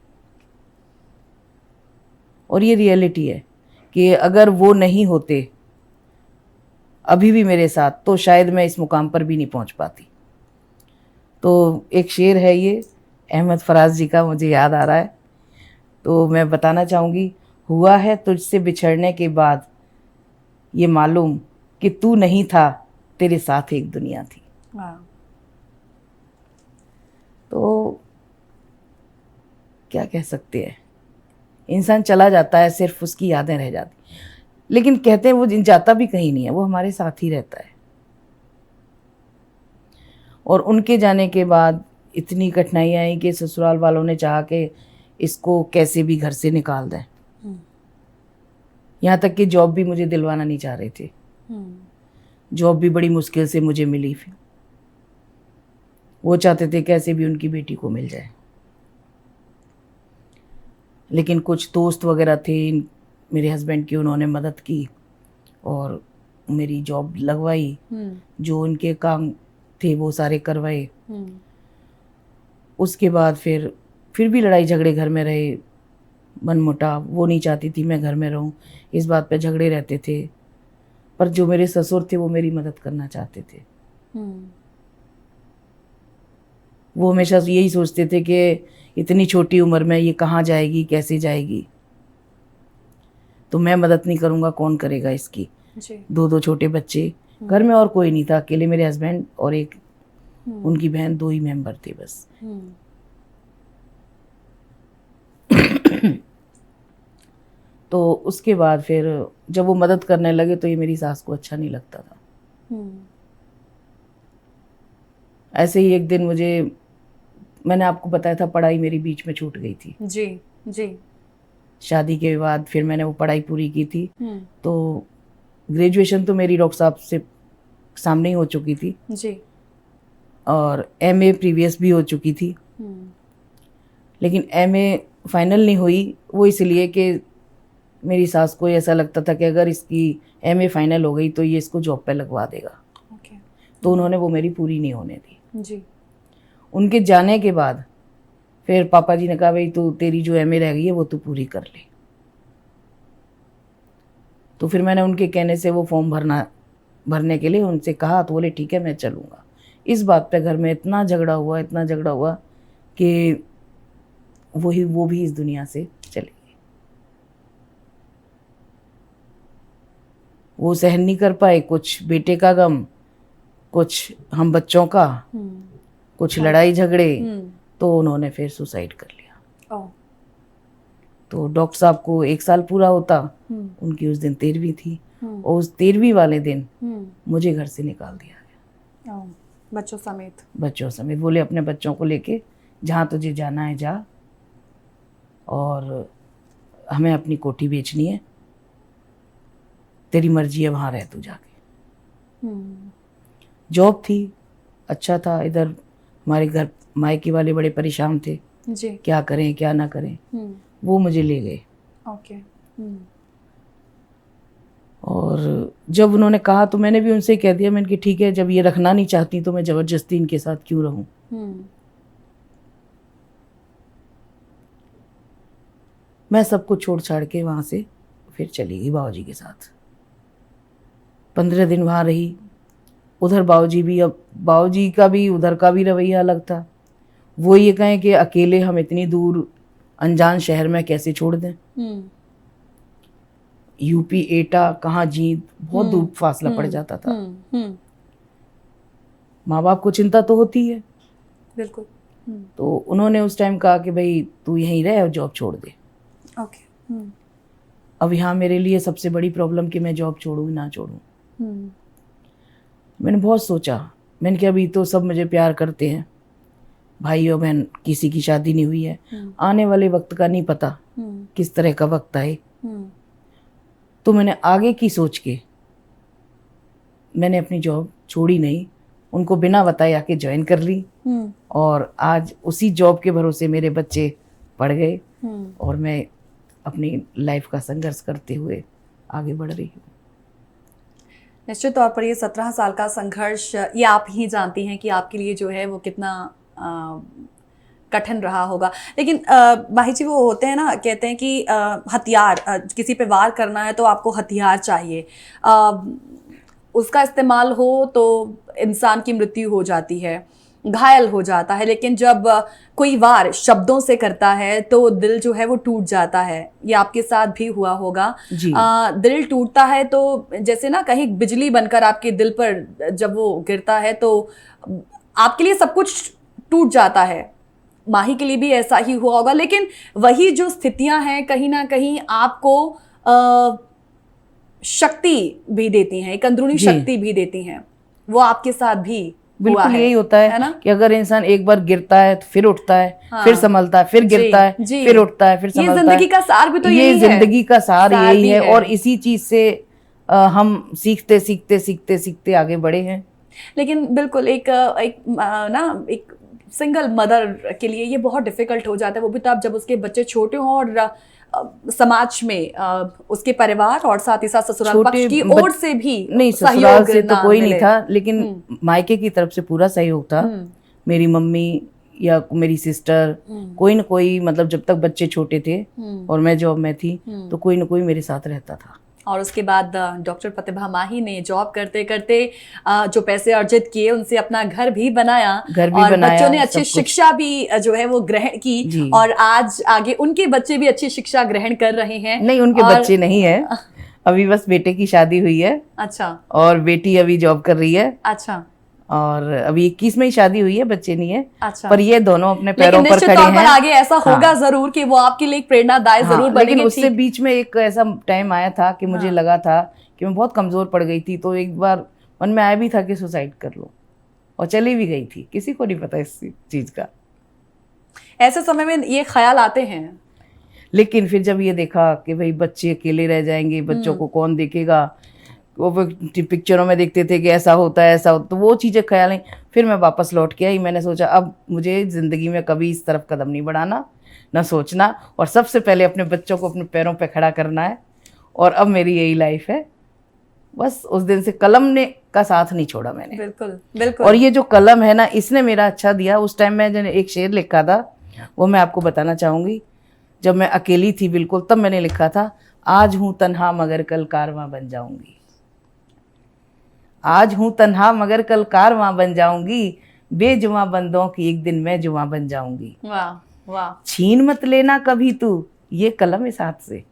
और ये रियलिटी है कि अगर वो नहीं होते अभी भी मेरे साथ, तो शायद मैं इस मुकाम पर भी नहीं पहुंच पाती। तो एक शेर है ये अहमद फराज जी का, मुझे याद आ रहा है, तो मैं बताना चाहूँगी। हुआ है तुझसे बिछड़ने के बाद ये मालूम कि तू नहीं था, तेरे साथ एक दुनिया थी। तो क्या कह सकते हैं, इंसान चला जाता है, सिर्फ उसकी यादें रह जाती, लेकिन कहते हैं वो जाता भी कहीं नहीं है, वो हमारे साथ ही रहता है। और उनके जाने के बाद इतनी कठिनाइयाँ आई कि ससुराल वालों ने चाहा कि इसको कैसे भी घर से निकाल दें। यहाँ तक कि जॉब भी मुझे दिलवाना नहीं चाह रहे थे। जॉब भी बड़ी मुश्किल से मुझे मिली। फिर वो चाहते थे कैसे भी उनकी बेटी को मिल जाए, लेकिन कुछ दोस्त वगैरह थे मेरे हस्बैंड की, उन्होंने मदद की और मेरी जॉब लगवाई। जो उनके काम थे वो सारे करवाए। उसके बाद फिर भी लड़ाई झगड़े घर में रहे, मनमुटाव। वो नहीं चाहती थी मैं घर में रहूं, इस बात पे झगड़े रहते थे। पर जो मेरे ससुर थे वो मेरी मदद करना चाहते थे। वो हमेशा यही सोचते थे कि इतनी छोटी उम्र में ये कहाँ जाएगी, कैसे जाएगी, तो मैं मदद नहीं करूँगा, कौन करेगा इसकी। 2 छोटे बच्चे, घर में और कोई नहीं था, अकेले मेरे हस्बैंड और एक उनकी बहन, 2 ही मेंबर थे बस। तो उसके बाद फिर जब वो मदद करने लगे तो ये मेरी सास को अच्छा नहीं लगता था। ऐसे ही एक दिन मैंने आपको बताया था, पढ़ाई मेरी बीच में छूट गई थी। जी जी। शादी के बाद फिर मैंने वो पढ़ाई पूरी की थी। तो ग्रेजुएशन तो मेरी डॉक्टर साहब से सामने ही हो चुकी थी जी, और एमए प्रीवियस भी हो चुकी थी। लेकिन एमए फाइनल नहीं हुई, वो इसलिए कि मेरी सास को ऐसा लगता था कि अगर इसकी एमए फाइनल हो गई तो ये इसको जॉब पे लगवा देगा। तो उन्होंने वो मेरी पूरी नहीं होने दी जी। उनके जाने के बाद फिर पापा जी ने कहा, भाई तू तेरी जो एमए रह गई है वो तू पूरी कर ले। तो फिर मैंने उनके कहने से वो फॉर्म भरने के लिए उनसे कहा, तो बोले ठीक है मैं चलूँगा। इस बात पे घर में इतना झगड़ा हुआ कि वो भी इस दुनिया से चले गए। वो सहन नहीं कर पाए, कुछ बेटे का गम, कुछ हम बच्चों का, कुछ लड़ाई झगड़े, तो उन्होंने फिर सुसाइड कर लिया। तो डॉक्टर साहब को 1 साल पूरा होता, उनकी उस दिन 13वीं थी, और उस 13वीं वाले दिन मुझे घर से निकाल दिया गया, बच्चों समेत। बोले अपने बच्चों को लेके जहाँ तुझे जाना है जा, और हमें अपनी कोठी बेचनी है, तेरी मर्जी है, वहाँ रह तू जाके। जॉब थी, अच्छा था। इधर हमारे घर मायके वाले बड़े परेशान थे जी, क्या करें क्या ना करें। वो मुझे ले गए। ओके। और जब उन्होंने कहा तो मैंने भी उनसे कह दिया, मैंने कि ठीक है, जब ये रखना नहीं चाहती तो मैं ज़बरदस्ती इनके साथ क्यों रहूं। मैं सबको छोड़ छाड़ के वहाँ से फिर चली गई बाबूजी के साथ। 15 दिन वहाँ रही। उधर बाबूजी का भी उधर का भी रवैया अलग था। वो ये कहें कि अकेले हम इतनी दूर अनजान शहर में कैसे छोड़ दें। यूपी एटा, कहाँ जींद, बहुत दूर फासला पड़ जाता था। माँ बाप को चिंता तो होती है, बिल्कुल। तो उन्होंने उस टाइम कहा कि भाई तू यहीं रह और जॉब छोड़ दे। ओके। अब यहाँ मेरे लिए सबसे बड़ी प्रॉब्लम कि मैं जॉब छोड़ूं ना छोड़ूं। मैंने बहुत सोचा, मैंने कहा अभी तो सब मुझे प्यार करते हैं, भाई और बहन, किसी की शादी नहीं हुई है, आने वाले वक्त का नहीं पता किस तरह का वक्त आए। तो मैंने आगे की सोच के मैंने अपनी जॉब छोड़ी नहीं, उनको बिना बताए आके ज्वाइन कर ली। और आज उसी जॉब के भरोसे मेरे बच्चे पढ़ गए और मैं अपनी लाइफ का संघर्ष करते हुए आगे बढ़ रही हूँ। निश्चित तौर पर ये 17 साल का संघर्ष, ये आप ही जानती हैं कि आपके लिए जो है वो कितना कठिन रहा होगा। लेकिन माही जी, वो होते हैं ना, कहते हैं कि हथियार, किसी पे वार करना है तो आपको हथियार चाहिए, उसका इस्तेमाल हो तो इंसान की मृत्यु हो जाती है, घायल हो जाता है। लेकिन जब कोई वार शब्दों से करता है तो दिल जो है वो टूट जाता है। ये आपके साथ भी हुआ होगा। दिल टूटता है तो जैसे ना कहीं बिजली बनकर आपके दिल पर जब वो गिरता है तो आपके लिए सब कुछ टूट जाता है। माही के लिए भी ऐसा ही हुआ होगा। लेकिन वही जो स्थितियां हैं कहीं ना कहीं आपको शक्ति भी देती हैं, एक अंदरूनी शक्ति भी देती हैं। वो आपके साथ भी बिल्कुल यही होता है ना, कि अगर इंसान एक बार गिरता है तो फिर उठता है, फिर संभलता है, फिर गिरता है, फिर उठता है, फिर संभलता है। ये जिंदगी का सार भी तो यही है। ये जिंदगी का सार यही है। और इसी चीज से हम सीखते सीखते सीखते सीखते आगे बढ़े हैं। लेकिन बिल्कुल एक सिंगल मदर के लिए ये बहुत डिफिकल्ट हो जाता है, वो भी तब जब उसके बच्चे छोटे हों और समाज में उसके परिवार और साथ ही साथ ससुराल पक्ष की ओर से भी नहीं, ससुराल से तो कोई नहीं था, लेकिन मायके की तरफ से पूरा सहयोग था। मेरी मम्मी या मेरी सिस्टर, कोई ना कोई, मतलब जब तक बच्चे छोटे थे और मैं जॉब में थी तो कोई ना कोई मेरे साथ रहता था। और उसके बाद डॉक्टर प्रतिभा माही ने जॉब करते करते जो पैसे अर्जित किए उनसे अपना घर भी बनाया, और बच्चों ने अच्छी शिक्षा भी जो है वो ग्रहण की, और आज आगे उनके बच्चे भी अच्छी शिक्षा ग्रहण कर रहे हैं। नहीं, उनके बच्चे नहीं है अभी, बस बेटे की शादी हुई है। अच्छा। और बेटी अभी जॉब कर रही है। अच्छा। और अभी 21 में ही शादी हुई है, बच्चे नहीं है। अच्छा। पर ये दोनों अपने पैरों लेकिन पर निश्चित खड़े तौर पर हैं। आगे ऐसा होगा हाँ। जरूर कि वो आपके लिए एक प्रेरणादायी हाँ, जरूर लेकिन बनेंगे। उससे ठीक। बीच में एक ऐसा टाइम आया था कि मुझे हाँ। लगा था कि मैं बहुत कमजोर पड़ गई थी, तो एक बार मन में आया भी था कि सुसाइड कर लो, और चली भी गई थी, किसी को नहीं पता इस चीज का। ऐसे समय में ये ख्याल आते हैं। लेकिन फिर जब ये देखा कि भाई बच्चे अकेले रह जाएंगे, बच्चों को कौन देखेगा, वो पिक्चरों में देखते थे कि ऐसा होता है ऐसा होता, तो वो चीज़ें ख्याल आई। फिर मैं वापस लौट के आई, मैंने सोचा अब मुझे ज़िंदगी में कभी इस तरफ कदम नहीं बढ़ाना, ना सोचना, और सबसे पहले अपने बच्चों को अपने पैरों पे खड़ा करना है। और अब मेरी यही लाइफ है। बस उस दिन से कलम ने का साथ नहीं छोड़ा मैंने। बिल्कुल बिल्कुल। और ये जो कलम है ना, इसने मेरा अच्छा दिया। उस टाइम में जो एक शेर लिखा था वो मैं आपको बताना चाहूँगी। जब मैं अकेली थी बिल्कुल, तब मैंने लिखा था, आज हूँ तन्हा मगर कल कारवां बन जाऊंगी। आज हूँ तन्हा मगर कल कारवां बन जाऊंगी, बेजुबां बंदों की एक दिन मैं जुबां बन जाऊंगी। वाह वाह। छीन मत लेना कभी तू ये कलम इस हाथ से,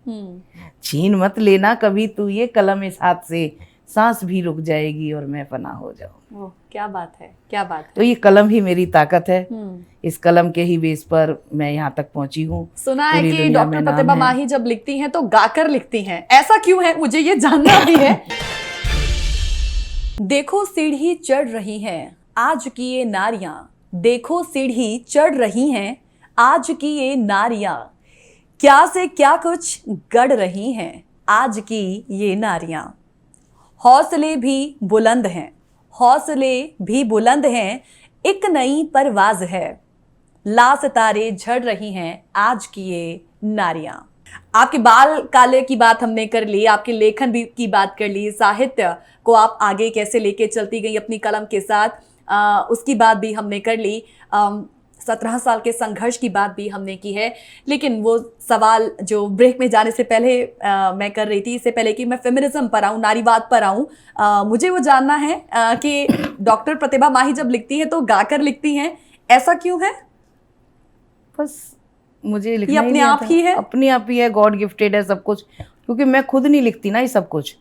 छीन मत लेना कभी तू ये कलम इस हाथ से, सांस भी रुक जाएगी और मैं फना हो जाऊं। ओह, क्या बात है, क्या बात है। तो ये कलम ही मेरी ताकत है। इस कलम के ही बेस पर मैं यहाँ तक पहुंची हूँ। सुना है पूरी कि दुनिया में डॉक्टर नाम प्रतिभा है। माही जब लिखती हैं तो गाकर लिखती हैं, ऐसा क्यों है, मुझे ये जानना भी है। देखो सीढ़ी चढ़ रही हैं आज की ये नारियां, देखो सीढ़ी चढ़ रही हैं आज की ये नारियां, क्या से क्या कुछ गढ़ रही हैं आज की ये नारियां। हौसले भी बुलंद हैं, हौसले भी बुलंद हैं, एक नई परवाज है, ला सितारे झड़ रही हैं आज की ये नारियां। आपके बाल काले की बात हमने कर ली, आपके लेखन भी की बात कर ली, साहित्य को आप आगे कैसे लेके चलती गई अपनी कलम के साथ, उसकी बात भी हमने कर ली। 17 साल के संघर्ष की बात भी हमने की है। लेकिन वो सवाल जो ब्रेक में जाने से पहले मैं कर रही थी, इससे पहले कि मैं फेमिनिज्म पर आऊँ, नारीवाद पर आऊँ, मुझे वो जानना है कि डॉक्टर प्रतिभा माही जब लिखती है तो गाकर लिखती हैं, ऐसा क्यों है? बस मुझे लिखना ये ही अपने नहीं आप आता। ही है? अपने आप ही है, गॉड गिफ्टेड है सब कुछ। क्योंकि मैं खुद नहीं लिखती ना ये सब कुछ,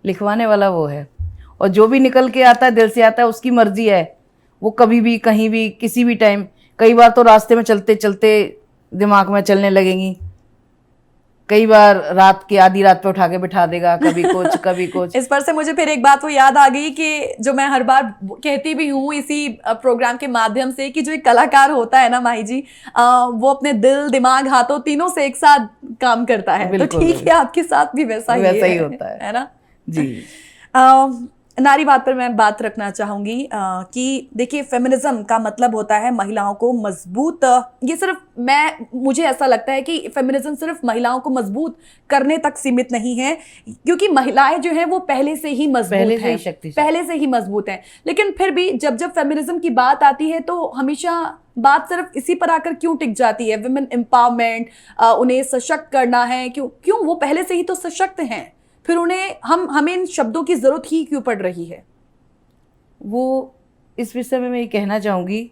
लिखवाने वाला वो है। और जो भी निकल के आता है, दिल से आता है, उसकी मर्जी है। वो कभी भी कहीं भी किसी भी टाइम, कई बार तो रास्ते में चलते चलते दिमाग में चलने लगेंगी, कई बार रात की आधी रात पे उठा के बिठा देगा, कभी कुछ कभी कुछ। इस पर से मुझे फिर एक बात वो याद आ गई कि जो मैं हर बार कहती भी हूँ इसी प्रोग्राम के माध्यम से, कि जो एक कलाकार होता है ना माही जी, वो अपने दिल दिमाग हाथों तीनों से एक साथ काम करता है। तो ठीक है, आपके साथ भी वैसा ही होता है ना जी। नारीवाद पर मैं बात रखना चाहूंगी कि देखिए, फेमिनिज्म का मतलब होता है महिलाओं को मजबूत, ये सिर्फ मुझे ऐसा लगता है कि फेमिनिज्म सिर्फ महिलाओं को मजबूत करने तक सीमित नहीं है, क्योंकि महिलाएं जो हैं वो पहले से ही मजबूत हैं, पहले से ही मजबूत हैं। लेकिन फिर भी जब जब फेमिनिज्म की बात आती है तो हमेशा बात सिर्फ इसी पर आकर क्यों टिक जाती है? वुमेन एम्पावरमेंट, उन्हें सशक्त करना है, क्यों वो पहले से ही तो सशक्त हैं, फिर उन्हें हमें इन शब्दों की जरूरत ही क्यों पड़ रही है? वो इस विषय में मैं ये कहना चाहूँगी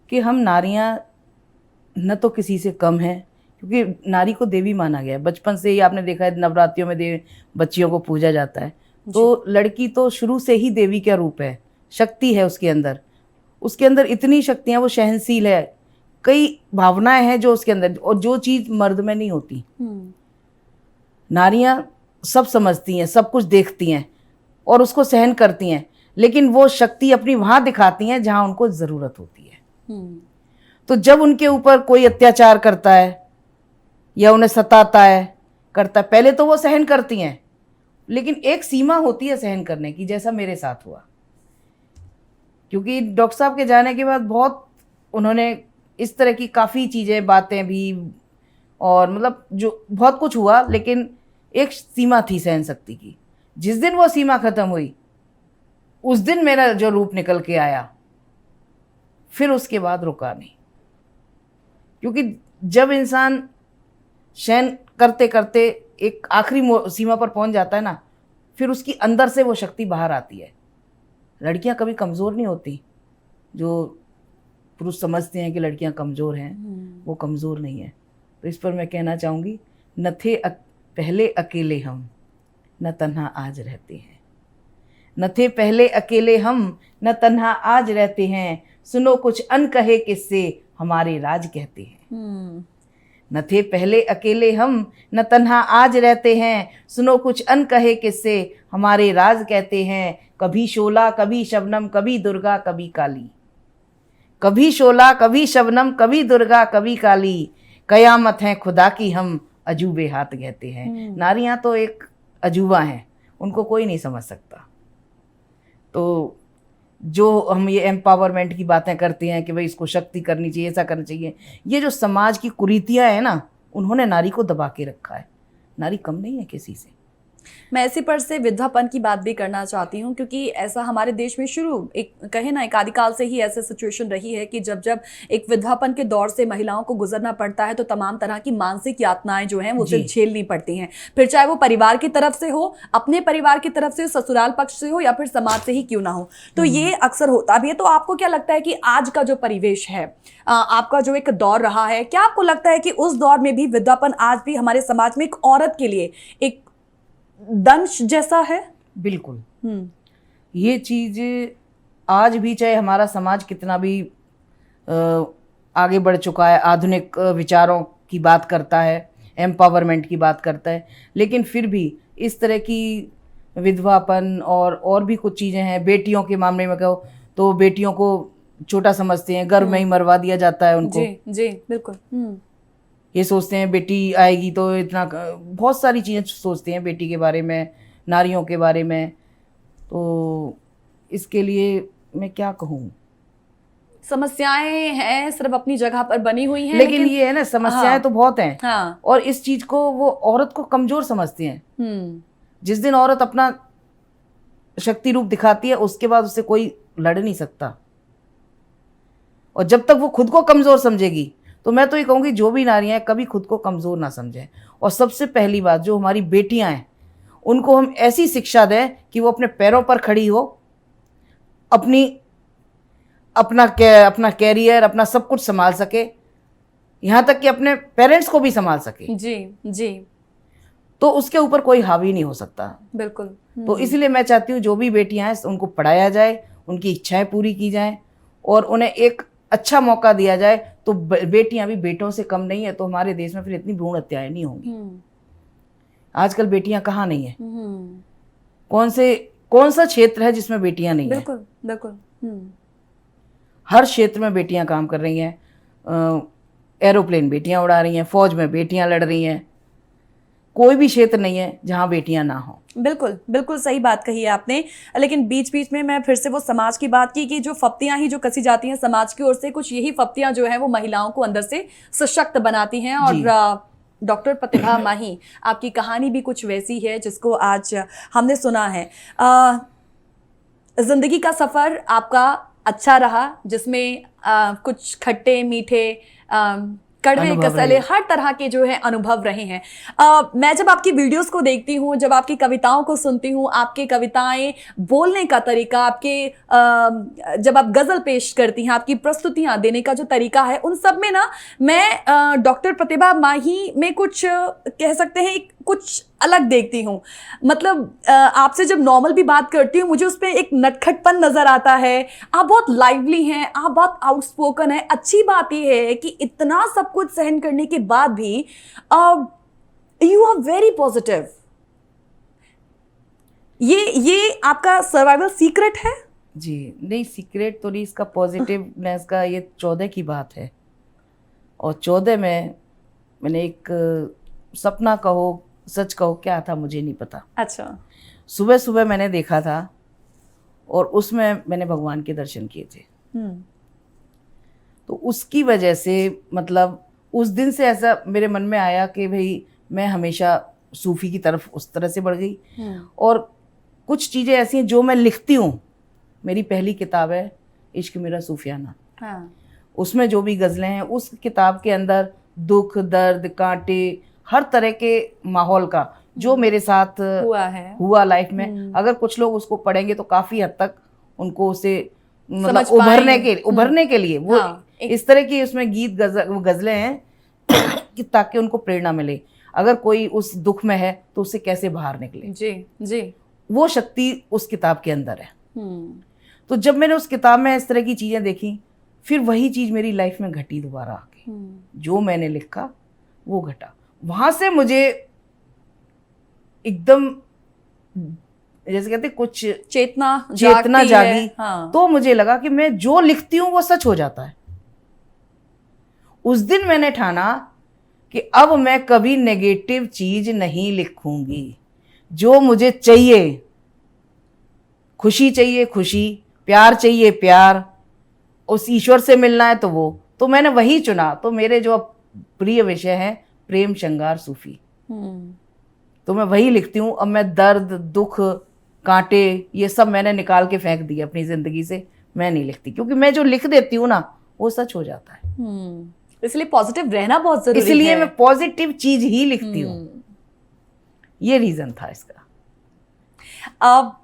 कि हम नारियां न तो किसी से कम हैं, क्योंकि नारी को देवी माना गया है। बचपन से ही आपने देखा है नवरात्रियों में देवी बच्चियों को पूजा जाता है। तो लड़की तो शुरू से ही देवी का रूप है, शक्ति है उसके अंदर इतनी शक्तियाँ, वो सहनशील है, कई भावनाएं हैं जो उसके अंदर, और जो चीज़ मर्द में नहीं होती। नारियां सब समझती हैं, सब कुछ देखती हैं और उसको सहन करती हैं, लेकिन वो शक्ति अपनी वहाँ दिखाती हैं जहाँ उनको ज़रूरत होती है। तो जब उनके ऊपर कोई अत्याचार करता है या उन्हें सताता है करता है, पहले तो वो सहन करती हैं, लेकिन एक सीमा होती है सहन करने की, जैसा मेरे साथ हुआ। क्योंकि डॉक्टर साहब के जाने के बाद बहुत उन्होंने इस तरह की काफ़ी चीज़ें, बातें भी, और मतलब जो बहुत कुछ हुआ, लेकिन एक सीमा थी सहन शक्ति की। जिस दिन वो सीमा खत्म हुई, उस दिन मेरा जो रूप निकल के आया, फिर उसके बाद रुका नहीं। क्योंकि जब इंसान सहन करते करते एक आखिरी सीमा पर पहुंच जाता है ना, फिर उसकी अंदर से वो शक्ति बाहर आती है। लड़कियां कभी कमज़ोर नहीं होती। जो पुरुष समझते हैं कि लड़कियां कमज़ोर हैं, वो कमज़ोर नहीं है। तो इस पर मैं कहना चाहूँगी, न थे पहले अकेले हम, न तन्हा आज रहते हैं, न थे पहले अकेले हम, न तन्हा आज रहते हैं, सुनो कुछ अनकहे किस्से हमारे राज कहते हैं। न थे पहले अकेले हम, न तन्हा आज रहते हैं, सुनो कुछ अनकहे किस्से हमारे राज कहते हैं। कभी शोला कभी शबनम कभी दुर्गा कभी काली, कभी शोला कभी शबनम कभी दुर्गा कभी काली, कयामत है खुदा की हम अजूबे हाथ कहते हैं। नारियां तो एक अजूबा हैं, उनको कोई नहीं समझ सकता। तो जो हम ये एम्पावरमेंट की बातें करते हैं कि भाई इसको शक्ति करनी चाहिए, ऐसा करना चाहिए, ये जो समाज की कुरीतियां हैं ना, उन्होंने नारी को दबा के रखा है। नारी कम नहीं है किसी से। मैं इसी पर से विधवापन की बात भी करना चाहती हूँ, क्योंकि ऐसा हमारे देश में शुरू एक कहे ना एक आदिकाल से ही ऐसे सिचुएशन रही है कि जब जब एक विधवापन के दौर से महिलाओं को गुजरना पड़ता है तो तमाम तरह की मानसिक यातनाएं जो हैं वो उसे झेलनी पड़ती हैं, फिर चाहे वो परिवार की तरफ से हो, अपने परिवार की तरफ से हो, ससुराल पक्ष से हो, या फिर समाज से ही क्यों ना हो। तो ये अक्सर होता भी है। तो आपको क्या लगता है कि आज का जो परिवेश है, आपका जो एक दौर रहा है, क्या आपको लगता है कि उस दौर में भी विधवापन आज भी हमारे समाज में एक औरत के लिए एक दंश जैसा है? बिल्कुल। ये चीज आज भी, चाहे हमारा समाज कितना भी आगे बढ़ चुका है, आधुनिक विचारों की बात करता है, एम्पावरमेंट की बात करता है, लेकिन फिर भी इस तरह की विधवापन और भी कुछ चीज़ें हैं। बेटियों के मामले में कहो तो बेटियों को छोटा समझते हैं, गर्भ में ही मरवा दिया जाता है उनको। जी जी बिल्कुल। ये सोचते हैं बेटी आएगी तो इतना, बहुत सारी चीज़ें सोचते हैं बेटी के बारे में, नारियों के बारे में। तो इसके लिए मैं क्या कहूँ, समस्याएं हैं, सिर्फ अपनी जगह पर बनी हुई हैं, लेकिन ये है ना, समस्याएं हाँ, तो बहुत हैं। हाँ, और इस चीज को वो औरत को कमजोर समझते हैं। जिस दिन औरत अपना शक्ति रूप दिखाती है, उसके बाद उससे कोई लड़ नहीं सकता। और जब तक वो खुद को कमजोर समझेगी, तो मैं तो ये कहूँगी जो भी नारियां हैं कभी खुद को कमजोर ना समझें। और सबसे पहली बात, जो हमारी बेटियां हैं उनको हम ऐसी शिक्षा दें कि वो अपने पैरों पर खड़ी हो, अपना कैरियर, अपना सब कुछ संभाल सके, यहाँ तक कि अपने पेरेंट्स को भी संभाल सके। जी जी। तो उसके ऊपर कोई हावी नहीं हो सकता। बिल्कुल। तो इसलिए मैं चाहती हूँ जो भी बेटियां हैं उनको पढ़ाया जाए, उनकी इच्छाएं पूरी की जाएं और उन्हें एक अच्छा मौका दिया जाए। तो बेटियां भी बेटों से कम नहीं है, तो हमारे देश में फिर इतनी भ्रूण हत्याएं नहीं होंगी। आजकल बेटियां कहाँ नहीं है? कौन सा क्षेत्र है जिसमें बेटियां नहीं है? बिल्कुल बिल्कुल। हर क्षेत्र में बेटियां काम कर रही हैं। एरोप्लेन बेटियां उड़ा रही हैं, फौज में बेटियां लड़ रही हैं। कोई भी क्षेत्र नहीं है जहां बेटियां ना हो। बिल्कुल बिल्कुल सही बात कही है आपने। लेकिन बीच बीच में मैं फिर से वो समाज की बात की कि जो फप्तियां ही जो कसी जाती हैं समाज की ओर से, कुछ यही फप्तियां जो है वो महिलाओं को अंदर से सशक्त बनाती हैं। और डॉक्टर प्रतिभा माही, आपकी कहानी भी कुछ वैसी है जिसको आज हमने सुना है। जिंदगी का सफर आपका अच्छा रहा, जिसमें कुछ खट्टे मीठे कड़वे कसले हर तरह के जो है अनुभव रहे हैं। मैं जब आपकी वीडियोस को देखती हूँ, जब आपकी कविताओं को सुनती हूँ, आपके कविताएं बोलने का तरीका, आपके जब आप गजल पेश करती हैं, आपकी प्रस्तुतियां देने का जो तरीका है, उन सब में ना मैं डॉक्टर प्रतिभा माही में कुछ कह सकते हैं कुछ अलग देखती हूँ। मतलब आपसे जब नॉर्मल भी बात करती हूँ, मुझे उसमें एक नटखटपन नजर आता है। आप बहुत लाइवली हैं, आप बहुत आउटस्पोकन हैं। अच्छी बात यह है कि इतना सब कुछ सहन करने के बाद भी यू आर वेरी पॉजिटिव। ये आपका सर्वाइवल सीक्रेट है? जी नहीं, सीक्रेट तो नहीं, इसका पॉजिटिवनेस का ये 14 की बात है। और 14 में मैंने एक सपना कहो, सच कहो, क्या था मुझे नहीं पता। अच्छा। सुबह सुबह मैंने देखा था और उसमें मैंने भगवान के दर्शन किए थे। तो उसकी वजह से, मतलब उस दिन से ऐसा मेरे मन में आया कि भाई मैं हमेशा सूफी की तरफ उस तरह से बढ़ गई। और कुछ चीज़ें ऐसी हैं जो मैं लिखती हूँ। मेरी पहली किताब है इश्क मेरा सूफियाना। हाँ। उसमें जो भी गज़लें हैं, उस किताब के अंदर दुख, दर्द, कांटे, हर तरह के माहौल का जो मेरे साथ हुआ लाइफ में, अगर कुछ लोग उसको पढ़ेंगे तो काफ़ी हद तक उनको उसे मतलब उभरने के लिए वो इस तरह की उसमें गीत गज़लें हैं कि ताकि उनको प्रेरणा मिले। अगर कोई उस दुख में है तो उससे कैसे बाहर निकले। जी जी। वो शक्ति उस किताब के अंदर है। हम्म, तो जब मैंने उस किताब में इस तरह की चीज़ें देखी, फिर वही चीज़ मेरी लाइफ में घटी दोबारा आके। जो मैंने लिखा वो घटा। वहां से मुझे एकदम जैसे कहते कुछ चेतना जागी। हाँ। तो मुझे लगा कि मैं जो लिखती हूँ वो सच हो जाता है। उस दिन मैंने ठाना कि अब मैं कभी नेगेटिव चीज नहीं लिखूंगी। जो मुझे चाहिए, खुशी चाहिए खुशी, प्यार चाहिए प्यार, उस ईश्वर से मिलना है तो मैंने वही चुना। तो मेरे जो प्रिय विषय है प्रेम, श्रृंगार, सूफी, तो मैं वही लिखती हूँ। अब मैं दर्द, दुख, कांटे, ये सब मैंने निकाल के फेंक दिए अपनी जिंदगी से। मैं नहीं लिखती, क्योंकि मैं जो लिख देती हूँ ना वो सच हो जाता है। इसलिए पॉजिटिव रहना बहुत जरूरी है। इसलिए मैं पॉजिटिव चीज ही लिखती हूँ। ये रीजन था इसका। अब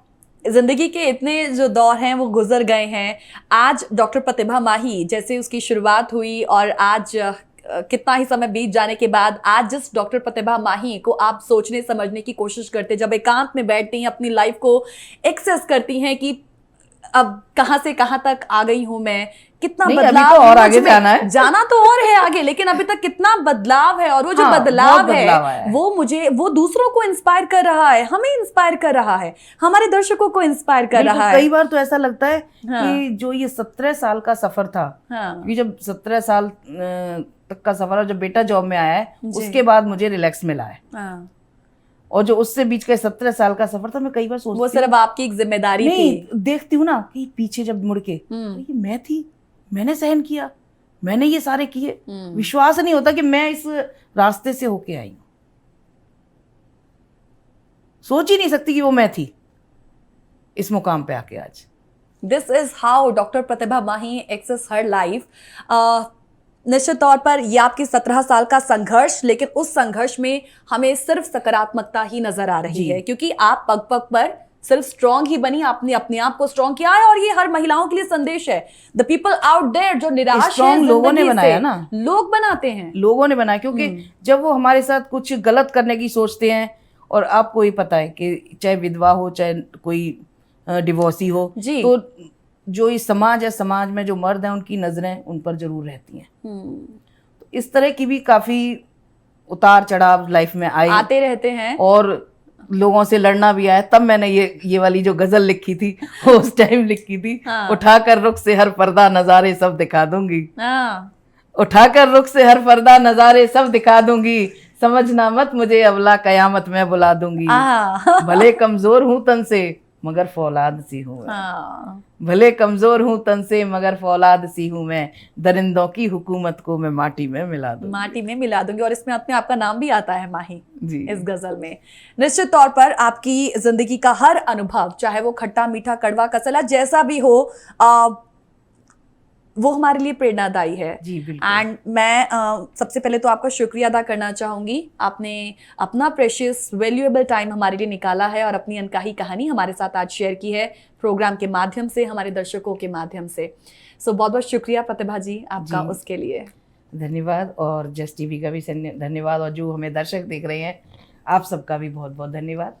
जिंदगी के इतने जो दौर हैं वो गुजर गए हैं। आज डॉक्टर प्रतिभा माही जैसे उसकी शुरुआत हुई और आज कितना ही समय बीत जाने के बाद आज जिस डॉक्टर प्रतिभा माही को आप सोचने समझने की कोशिश करते, जब एकांत में बैठती हैं, अपनी लाइफ को एक्सेस करती हैं कि अब कहां से कहां तक आ गई हूं मैं, कितना बदलाव अभी तो और आगे जाना तो और है आगे, लेकिन अभी तक कितना बदलाव है। और वो जो बदलाव है वो दूसरों को इंस्पायर कर रहा है, हमें इंस्पायर कर रहा है, हमारे दर्शकों को इंस्पायर कर रहा है। कई बार तो ऐसा लगता है कि जो ये 17 साल का सफर था, ये जब 17 साल तक का सफर है, जब बेटा जॉब में आया है उसके बाद मुझे रिलैक्स मिला है। और जो उससे बीच का 17 साल का सफर था, मैं कई बार सोचती वो सिर्फ आपकी एक जिम्मेदारी थी। देखती हूँ ना कि पीछे जब मुड़ के ये मैं थी, मैंने सहन किया, मैंने ये सारे किए। विश्वास नहीं होता कि मैं इस रास्ते से होके आई हूं। सोच ही नहीं सकती कि वो मैं थी इस मुकाम पे आके आज। This is how doctor Pratibha Mahi access her life. निश्चित तौर पर ये आपकी 17 साल का संघर्ष, लेकिन उस संघर्ष में हमें सिर्फ सकारात्मकता ही नजर आ रही है, क्योंकि आप पग पग पर सिर्फ स्ट्रांग ही बनी, आपने अपने आप को स्ट्रांग किया है। और ये हर महिलाओं के लिए संदेश है। द पीपल आउट देयर जो निराश है, लोगों ने बनाया ना, लोग बनाते हैं, लोगों ने बनाया। क्योंकि जब वो हमारे साथ कुछ गलत करने की सोचते हैं, और आपको ही पता है कि चाहे विधवा हो चाहे कोई डिवोर्सी हो, तो जो ये समाज है, समाज में जो मर्द हैं उनकी नजरें उन पर जरूर रहती हैं। तो इस तरह की भी काफी उतार चढ़ाव लाइफ में आते रहते हैं, और लोगों से लड़ना भी आया। तब मैंने ये वाली जो गजल लिखी थी वो उस टाइम लिखी थी। उठाकर रुख से हर पर्दा नजारे सब दिखा दूंगी। उठाकर रुख से हर पर्दा नजारे सब दिखा दूंगी, समझना मत मुझे अवला कयामत में बुला दूंगी। भले कमजोर हूं तन से मगर फौलाद सी हूँ। भले कमजोर हूँ तन से मगर फौलाद सी हूँ मैं, दरिंदों की हुकूमत को मैं माटी में मिला दूंगी। और इसमें अपने आपका नाम भी आता है माही जी इस गजल में। निश्चित तौर पर आपकी जिंदगी का हर अनुभव, चाहे वो खट्टा मीठा कड़वा कसला जैसा भी हो, वो हमारे लिए प्रेरणादायी है जी। एंड मैं सबसे पहले तो आपका शुक्रिया अदा करना चाहूंगी। आपने अपना प्रेशियस वैल्यूएबल टाइम हमारे लिए निकाला है और अपनी अनकही कहानी हमारे साथ आज शेयर की है प्रोग्राम के माध्यम से, हमारे दर्शकों के माध्यम से। सो बहुत बहुत शुक्रिया प्रतिभा जी आपका उसके लिए। धन्यवाद। और जस्ट टीवी का भी धन्यवाद, और जो हमें दर्शक देख रहे हैं आप सबका भी बहुत बहुत धन्यवाद।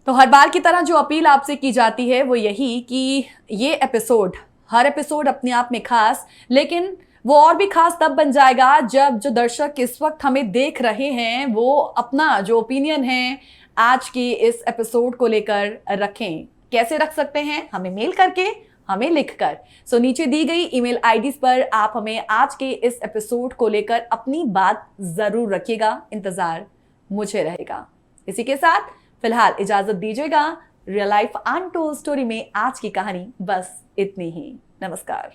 तो हर बार की तरह जो अपील आपसे की जाती है वो यही कि ये एपिसोड, हर एपिसोड अपने आप में खास, लेकिन वो और भी खास तब बन जाएगा जब जो दर्शक इस वक्त हमें देख रहे हैं वो अपना जो ओपिनियन है आज की इस एपिसोड को लेकर रखें। कैसे रख सकते हैं? हमें मेल करके, हमें लिखकर। सो नीचे दी गई ईमेल आईडीज पर आप हमें आज के इस एपिसोड को लेकर अपनी बात जरूर रखिएगा। इंतजार मुझे रहेगा। इसी के साथ फिलहाल इजाजत दीजिएगा। रियल लाइफ अनटोल्ड स्टोरी में आज की कहानी बस इतनी ही। नमस्कार।